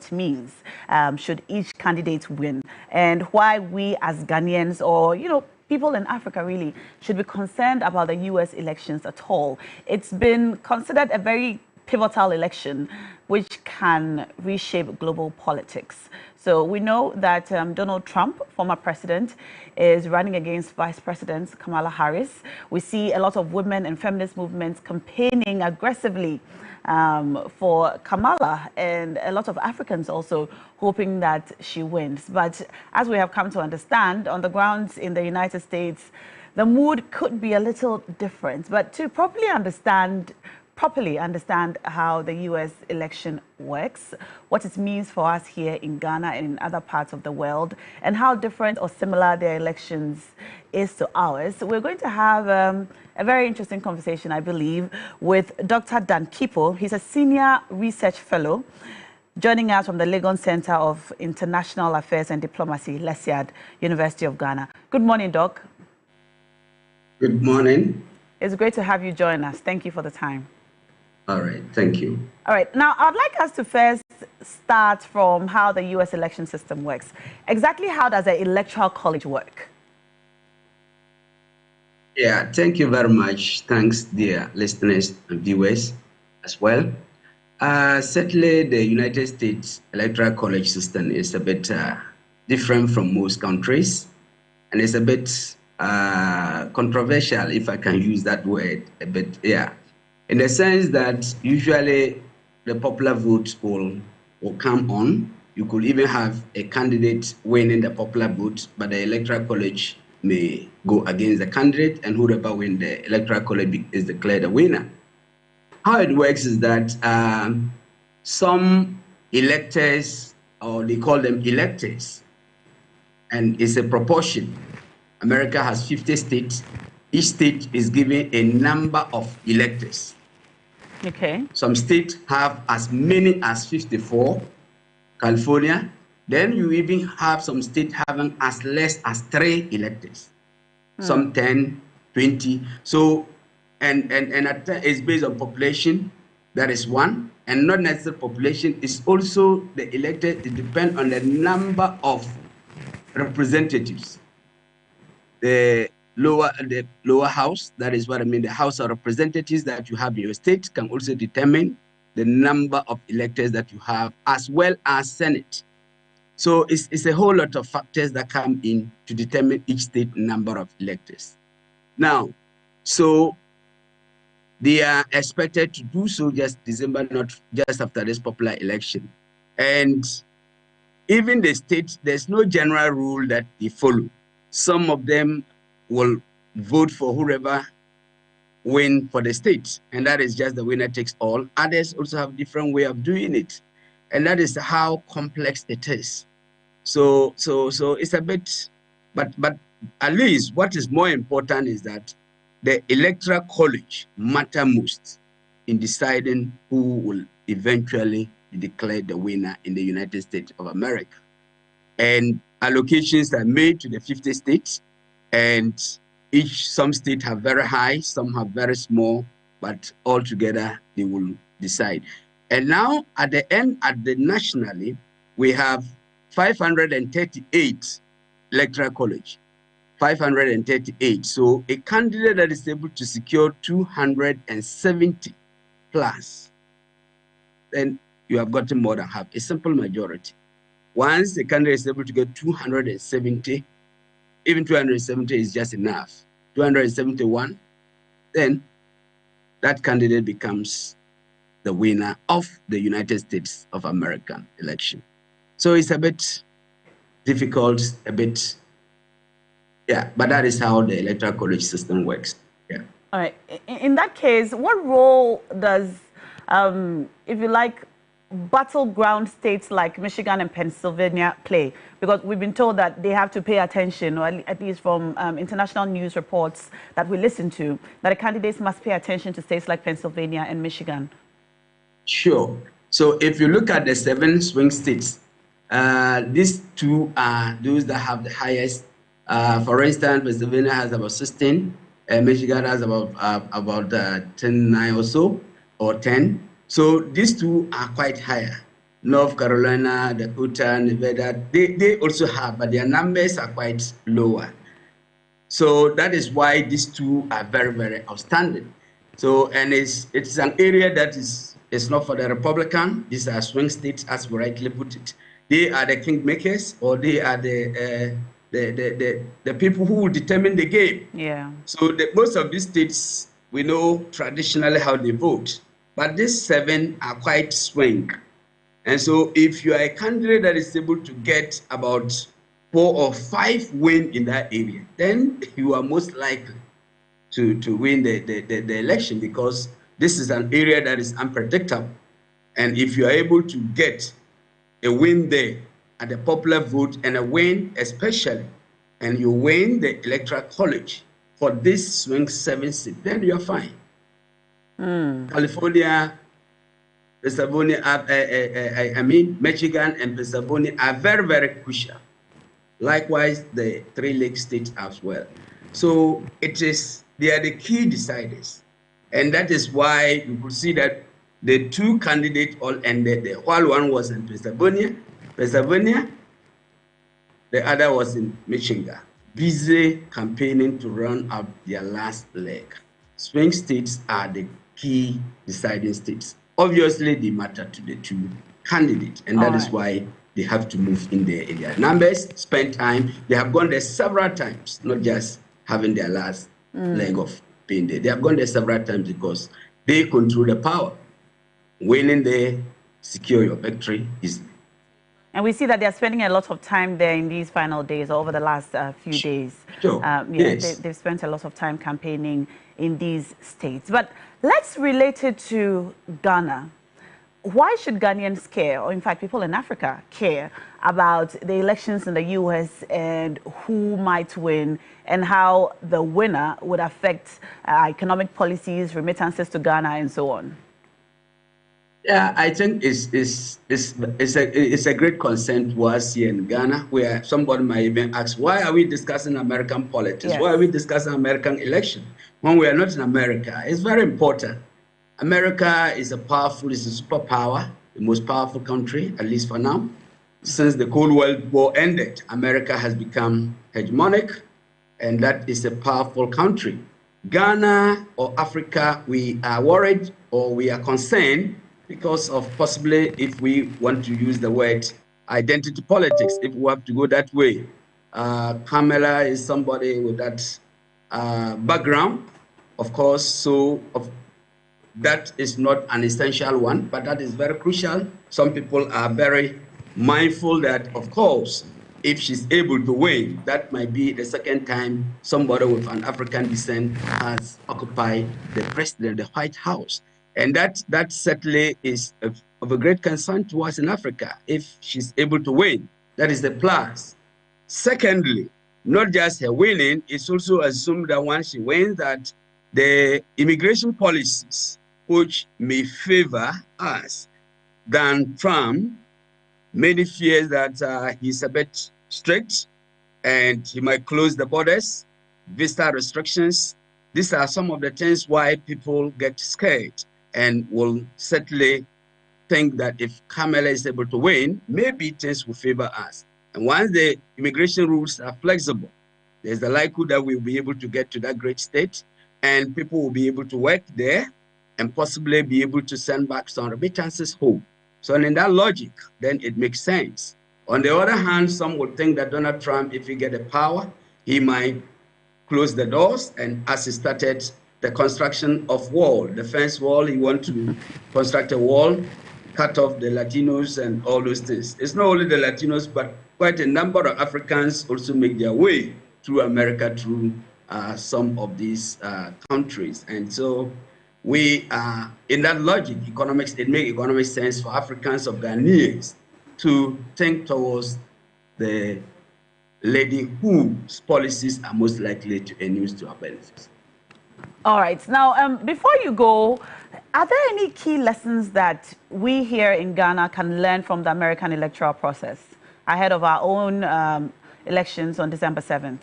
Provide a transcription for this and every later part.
it means should each candidate win, and why we as Ghanaians, or people in Africa really, should be concerned about the U.S. elections at all. It's been considered a very pivotal election which can reshape global politics. So we know that Donald Trump, former president, is running against Vice President Kamala Harris. We see a lot of women and feminist movements campaigning aggressively for Kamala, and a lot of Africans also hoping that she wins. But as we have come to understand, on the grounds in the United States, the mood could be a little different. But to properly understand how the U.S. election works, what it means for us here in Ghana and in other parts of the world, and how different or similar their elections is to ours, we're going to have a very interesting conversation, I believe, with Dr. Dan Kipo. He's a senior research fellow joining us from the Legon Center of International Affairs and Diplomacy, LESIAD, University of Ghana. Good morning, Doc. Good morning. It's great to have you join us. Thank you for the time. All right, thank you. All right, now I'd like us to first start from how the U.S. election system works. Exactly how does the Electoral College work? Yeah, thank you very much. Thanks, dear listeners and viewers as well. Certainly, the United States Electoral College system is a bit different from most countries, and it's a bit controversial, if I can use that word, a bit, yeah. In the sense that usually the popular vote will come on. You could even have a candidate winning the popular vote, but the Electoral College may go against the candidate, and whoever wins the Electoral College is declared the winner. How it works is that some electors, or they call them electors, and it's a proportion. America has 50 states. Each state is given a number of electors. Okay. Some states have as many as 54, California. Then you even have some states having as less as 3 electors, some 10, 20. So, and it's based on population, that is one, and not necessarily population, is also the elected. It depends on the number of representatives. The lower house, that is what I mean, the House of Representatives that you have in your state can also determine the number of electors that you have, as well as Senate. So it's a whole lot of factors that come in to determine each state number of electors. Now, so they are expected to do so just December, not just after this popular election. And even the states, there's no general rule that they follow. Some of them will vote for whoever win for the state, and that is just the winner takes all. Others also have different way of doing it, and that is how complex it is. So it's a bit, but at least what is more important is that the Electoral College matter most in deciding who will eventually be declared the winner in the United States of America. And allocations are made to the 50 states, and some states have very high, some have very small, but altogether they will decide. And now at the end, nationally, we have 538 Electoral College, 538. So a candidate that is able to secure 270 plus, then you have gotten more than half, a simple majority. Once the candidate is able to get 270, even 270 is just enough, 271, then that candidate becomes the winner of the United States of America election. So it's a bit difficult, a bit, yeah, but that is how the Electoral College system works. Yeah. All right. In that case, what role does, if you like, battleground states like Michigan and Pennsylvania play? Because we've been told that they have to pay attention, or at least from international news reports that we listen to, that the candidates must pay attention to states like Pennsylvania and Michigan. Sure. So if you look at the 7 swing states, these two are those that have the highest. For instance, Pennsylvania has about 16, Michigan has about 10, 9 or so, or 10. So these two are quite higher. North Carolina, Dakota, Nevada, they also have, but their numbers are quite lower. So that is why these two are very, very outstanding. So, and it's an area that is not for the Republican. These are swing states, as we rightly put it. They are the kingmakers, or they are the people who will determine the game. Yeah. So most of these states, we know traditionally how they vote, but these 7 are quite swing. And so if you are a candidate that is able to get about 4 or 5 wins in that area, then you are most likely to win the election, because this is an area that is unpredictable. And if you are able to get a win there at the popular vote, and a win especially, and you win the electoral college for this swing 7 seat, then you're fine. California, Pennsylvania, Michigan and Pennsylvania are very, very crucial. Likewise, the 3 Lake states as well. So they are the key deciders. And that is why you could see that the 2 candidates all ended there. While one was in Pennsylvania, the other was in Michigan, busy campaigning to run out their last leg. Swing states are the key deciding states. Obviously, they matter to the 2 candidates, and that is why they have to move in their numbers, spend time. They have gone there several times, not just having their last leg of being there. They have gone there several times because they control the power. Winning there, secure your victory easily. And we see that they're spending a lot of time there in these final days, over the last few days. Sure. Yes. They've spent a lot of time campaigning in these states. But let's relate it to Ghana. Why should Ghanaians care, or in fact people in Africa care, about the elections in the US and who might win, and how the winner would affect economic policies, remittances to Ghana, and so on? Yeah, I think it's a great concern to us here in Ghana, where somebody might even ask, why are we discussing American politics? Yes. Why are we discussing American election when we are not in America? It's very important. America is a superpower, the most powerful country, at least for now. Since the Cold War ended, America has become hegemonic, and that is a powerful country. Ghana or Africa, we are worried, or we are concerned because of possibly, if we want to use the word identity politics, if we have to go that way. Kamala is somebody with that background, of course, so that is not an essential one, but that is very crucial. Some people are very mindful that, of course, if she's able to win, that might be the second time somebody with an African descent has occupied the president, the White House. And that certainly is of a great concern to us in Africa. If she's able to win, that is the plus. Secondly, not just her winning, it's also assumed that once she wins, that the immigration policies, which may favor us than Trump, many fears that he's a bit strict and he might close the borders, visa restrictions. These are some of the things why people get scared and will certainly think that if Kamala is able to win, maybe things will favor us. And once the immigration rules are flexible, there's the likelihood that we'll be able to get to that great state, and people will be able to work there and possibly be able to send back some remittances home. So in that logic, then it makes sense. On the other hand, some would think that Donald Trump, if he get the power, he might close the doors, and as he started the construction of wall, the fence wall, he wants to construct a wall, cut off the Latinos and all those things. It's not only the Latinos, but quite a number of Africans also make their way through America, through some of these countries. And so we are, in that logic, economics, it makes economic sense for Africans of Ghanaians to think towards the lady whose policies are most likely to induce to our benefits. All right. Now, before you go, are there any key lessons that we here in Ghana can learn from the American electoral process ahead of our own elections on December 7th?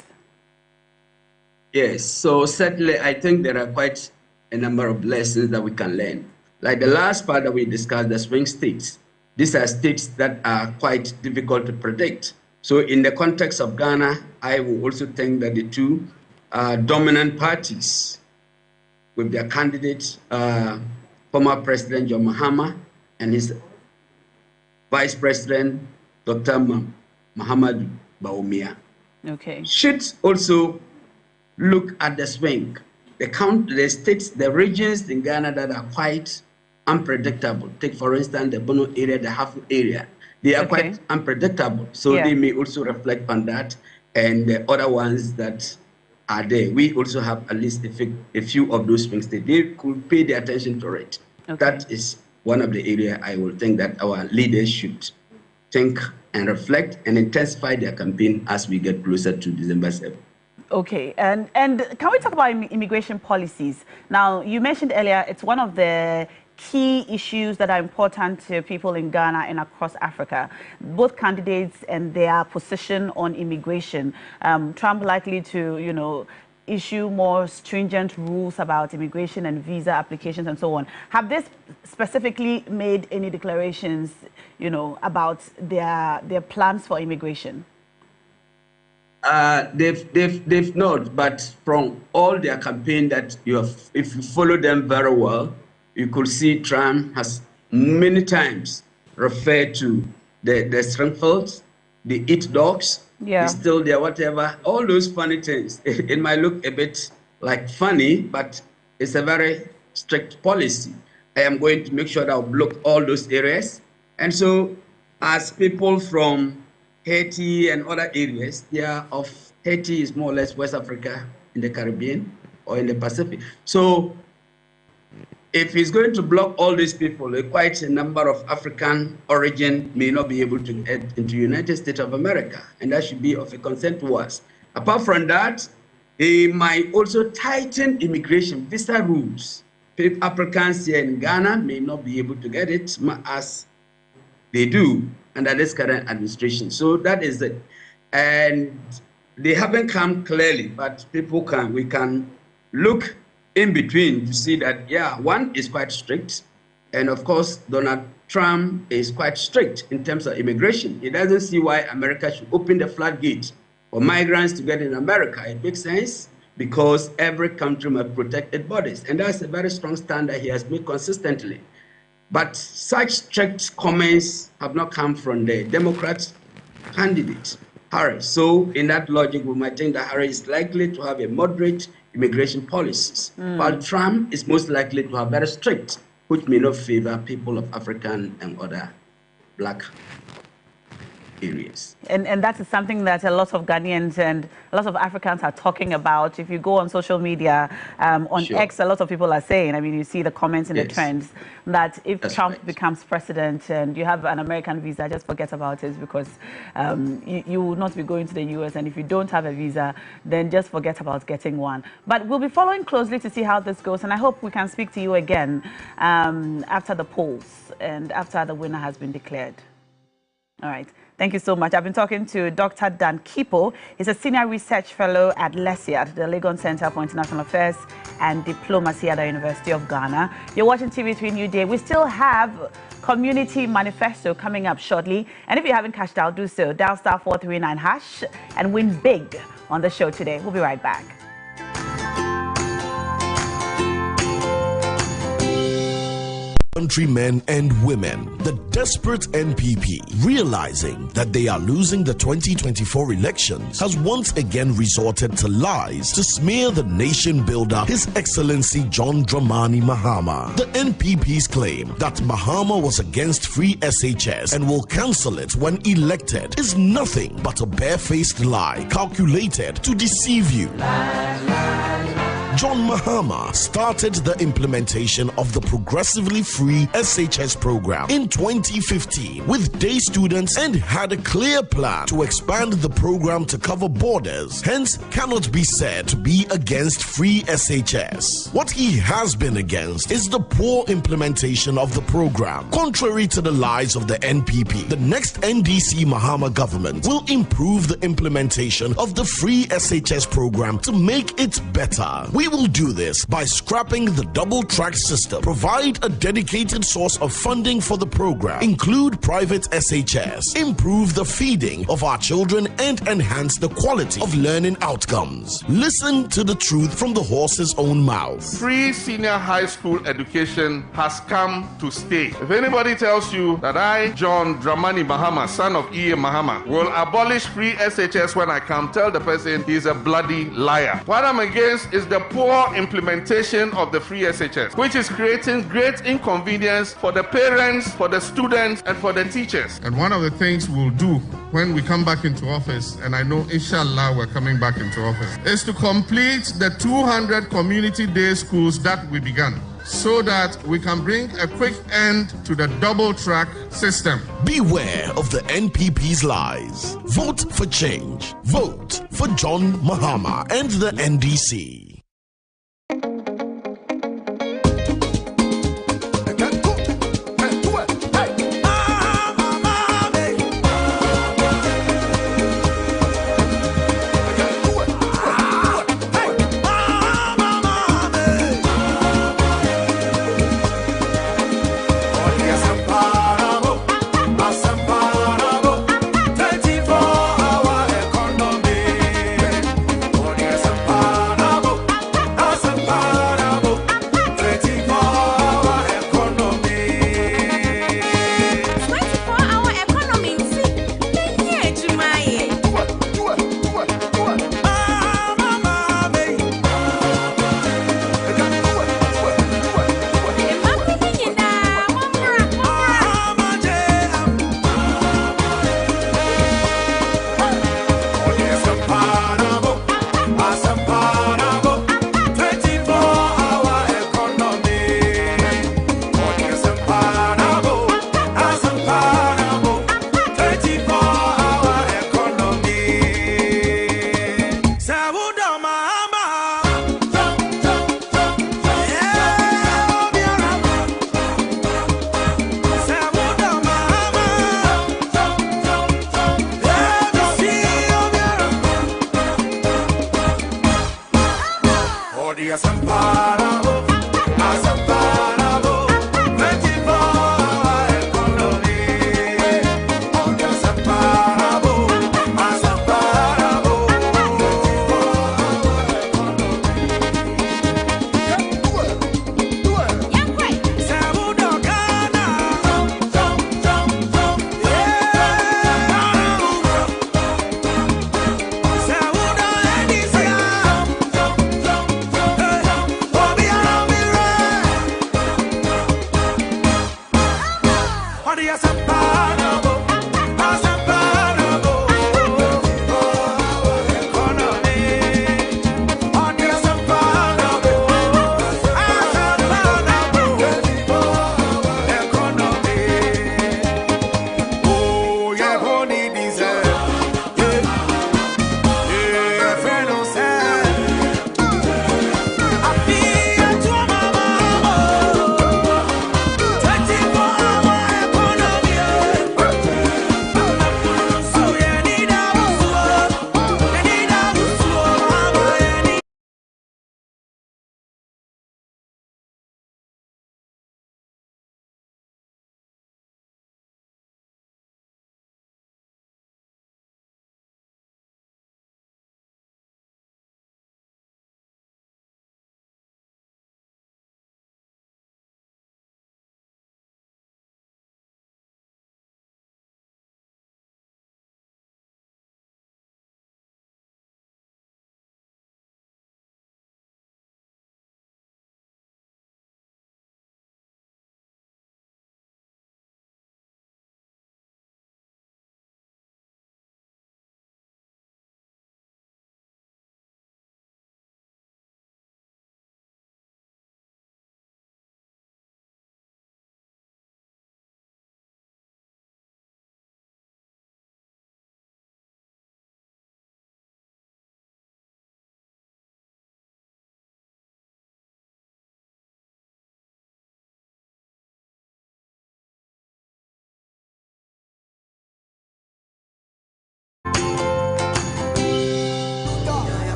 Yes. So certainly, I think there are quite a number of lessons that we can learn. Like the last part that we discussed, the swing states. these are states that are quite difficult to predict. So in the context of Ghana, I will also think that the two dominant parties with their candidates, former President John Mahama and his Vice President Dr. Mahamudu Bawumia, should also look at the swing. The states, the regions in Ghana that are quite unpredictable. Take, for instance, the Bono area, the Hafu area. They are quite unpredictable. So they may also reflect on that and the other ones that are there. We also have at least a few of those swing states. They could pay the attention to it. That is one of the areas I will think that our leaders should think and reflect and intensify their campaign as we get closer to December 7th. Okay, and can we talk about immigration policies? Now, you mentioned earlier it's one of the key issues that are important to people in Ghana and across Africa. Both candidates and their position on immigration. Trump likely to, issue more stringent rules about immigration and visa applications and so on. Have they specifically made any declarations, about their plans for immigration? They've not, but from all their campaign that if you follow them very well, you could see Trump has many times referred to the Stringfields, the eat dogs, the still there, whatever, all those funny things. It might look a bit like funny, but it's a very strict policy. I am going to make sure that I'll block all those areas. And so as people from Haiti and other areas, Haiti is more or less West Africa in the Caribbean or in the Pacific. So if he's going to block all these people, quite a number of African origin may not be able to get into the United States of America, and that should be of a concern to us. Apart from that, he might also tighten immigration visa rules. Applicants here in Ghana may not be able to get it as they do under this current administration. So that is it. And they haven't come clearly, but we can look in between to see that, one is quite strict. And of course, Donald Trump is quite strict in terms of immigration. He doesn't see why America should open the floodgate for migrants to get in America. It makes sense because every country must protect its borders. And that's a very strong stand that he has made consistently. But such strict comments have not come from the Democrat candidate, Harris. So in that logic, we might think that Harris is likely to have a moderate immigration policies, while Trump is most likely to have very strict, which may not favor people of African and other black areas. And that is something that a lot of Ghanaians and a lot of Africans are talking about. If you go on social media, on X, a lot of people are saying, I mean, you see the comments and the trends, that if Trump becomes president and you have an American visa, just forget about it because you will not be going to the US. And if you don't have a visa, then just forget about getting one. But we'll be following closely to see how this goes. And I hope we can speak to you again after the polls and after the winner has been declared. All right. Thank you so much. I've been talking to Dr. Dan Kipo. He's a senior research fellow at LESIAD, the Legon Center for International Affairs and Diplomacy at the University of Ghana. You're watching TV3NewDay. We still have Community Manifesto coming up shortly. And if you haven't cashed out, do so. Dial *439# and win big on the show today. We'll be right back. Countrymen and women, the desperate NPP, realizing that they are losing the 2024 elections, has once again resorted to lies to smear the nation builder, His Excellency John Dramani Mahama. The NPP's claim that Mahama was against free SHS and will cancel it when elected is nothing but a barefaced lie calculated to deceive you. John Mahama started the implementation of the progressively free SHS program in 2015 with day students and had a clear plan to expand the program to cover borders, hence cannot be said to be against free SHS. What he has been against is the poor implementation of the program. Contrary to the lies of the NPP, the next NDC Mahama government will improve the implementation of the free SHS program to make it better. We We will do this by scrapping the double-track system, provide a dedicated source of funding for the program, include private SHS, improve the feeding of our children, and enhance the quality of learning outcomes. Listen to the truth from the horse's own mouth. Free senior high school education has come to stay. If anybody tells you that I, John Dramani Mahama, son of E.A. Mahama, will abolish free SHS when I come, tell the person he's a bloody liar. What I'm against is the poor implementation of the free SHS, which is creating great inconvenience for the parents, for the students, and for the teachers. And one of the things we'll do when we come back into office, and I know inshallah we're coming back into office, is to complete the 200 community day schools that we began, so that we can bring a quick end to the double-track system. Beware of the NPP's lies. Vote for change. Vote for John Mahama and the NDC.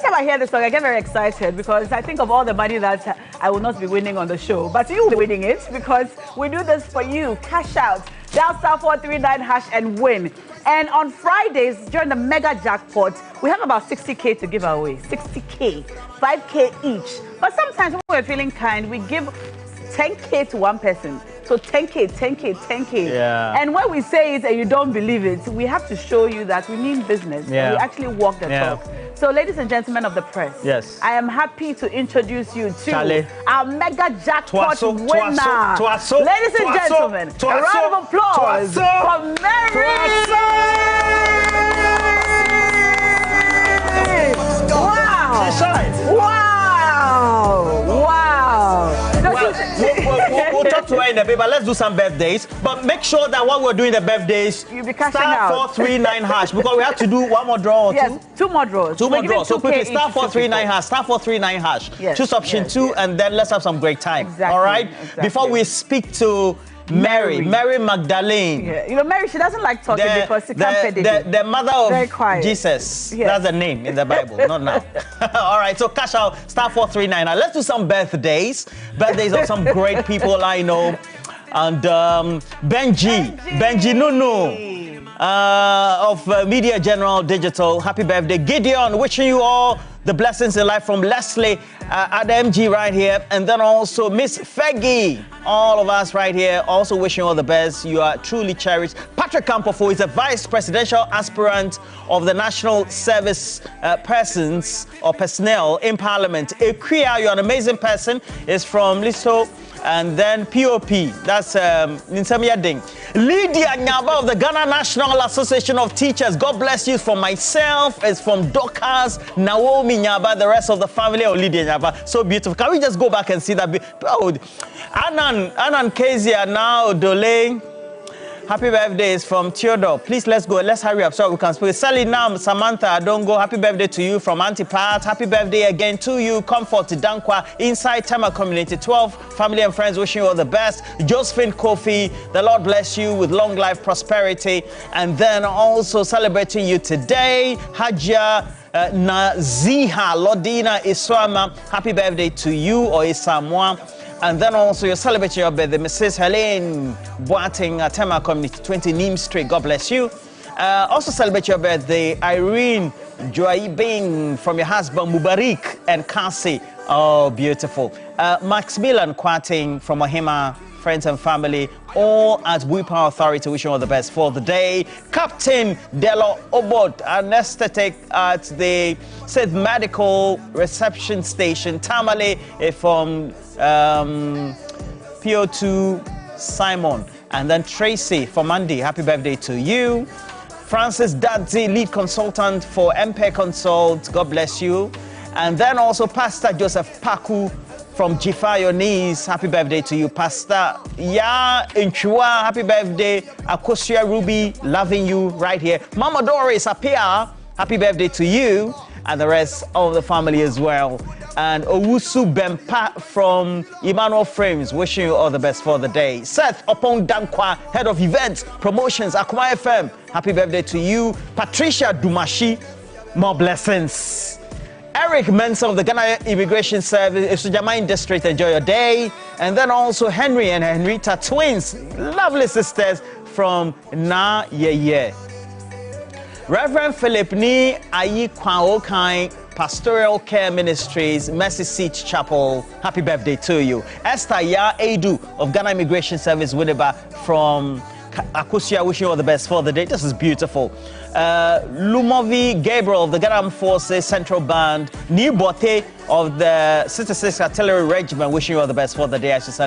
Every time I hear this song, I get very excited because I think of all the money that I will not be winning on the show. But you will be winning it because we do this for you. Cash out. Dial *439# and win. And on Fridays, during the mega jackpot, we have about 60K to give away. 60K, 5K each. But sometimes when we're feeling kind, we give 10K to one person. So 10K, 10K, 10K. Yeah. And when we say it and you don't believe it, we have to show you that we mean business. Yeah. And we actually walk the talk. So ladies and gentlemen of the press, yes, I am happy to introduce you to Charlie, our mega jackpot winner. Ladies and gentlemen, a round of applause for Mary. We'll talk to her in a bit, but let's do some birthdays. But make sure that while we're doing the birthdays, you'll be cashing out. *439# because we have to do one more draw or two. Two more draws. Two more draws. So quickly, *439#, *439#. Yes. Choose option 2, and then let's have some great time. Exactly. All right? Exactly. Before we speak to Mary Magdalene. Yeah. You know, Mary, she doesn't like talking because she can't pay the mother of Jesus. Yes. That's the name in the Bible, not now. All right, so cash out *439. Now let's do some birthdays. Birthdays of some great people I know. And Benji Nunu of Media General Digital. Happy birthday. Gideon, wishing you all the blessings in life from Leslie at MG right here. And then also Miss Feggy, all of us right here, also wishing you all the best. You are truly cherished. Patrick Campofo is a vice presidential aspirant of the National Service persons or personnel in Parliament. Ekria, you're an amazing person, is from Liso. And then POP, that's Ninsamia Ding. Lydia Nyaba of the Ghana National Association of Teachers. God bless you. From myself, it's from Dokas, Naomi Nyaba, the rest of the family of Lydia Nyaba. So beautiful. Can we just go back and see that? Oh, Anan Kezia now, Dole. Happy birthdays from Theodore. Please, let's go. Let's hurry up so we can speak. Sally Nam, Samantha Adongo. Happy birthday to you from Auntie Pat. Happy birthday again to you. Comfort Dankwa. Inside Tema Community 12. Family and friends wishing you all the best. Josephine Kofi. The Lord bless you with long life, prosperity. And then also celebrating you today, Hajia Naziha Lodina Iswama. Happy birthday to you or Isamwa. And then also you're celebrating your birthday, Mrs. Helene Boating at Tema Community 20 Neem Street. God bless you. Also celebrate your birthday, Irene Joaibin from your husband Mubarak and Kasi. Oh, beautiful. Maximilian Kwating from Ohima, friends and family, all at Bui Power Authority, wishing all the best for the day. Captain Delo Obot, anesthetic at the Seth Medical Reception Station, Tamale from PO2 Simon. And then Tracy from Andy, happy birthday to you. Francis Dadzi, lead consultant for MP Consult, God bless you. And then also Pastor Joseph Paku from Jifa Your Knees, happy birthday to you. Pastor Ya Inchua, happy birthday. Akosia Ruby, loving you right here. Mama Doris Apia, happy birthday to you. And the rest of the family as well. And Owusu Bempa from Emmanuel Frames, wishing you all the best for the day. Seth Opong Dankwa, head of events, promotions, Akuma FM, happy birthday to you. Patricia Dumashi, more blessings. Eric Mensah of the Ghana Immigration Service, Sujamain District, enjoy your day. And then also Henry and Henrietta, twins, lovely sisters from Na Ye. Reverend Philip Ni Ayi Kwaokai, Pastoral Care Ministries, Mercy Seat Chapel, happy birthday to you. Esther Ya Edu of Ghana Immigration Service, Winneba from Akusia, wishing you all the best for the day. This is beautiful. Lumovi Gabriel of the Ghana Armed Forces Central Band, Nibote of the 66 Artillery Regiment, wishing you all the best for the day. I should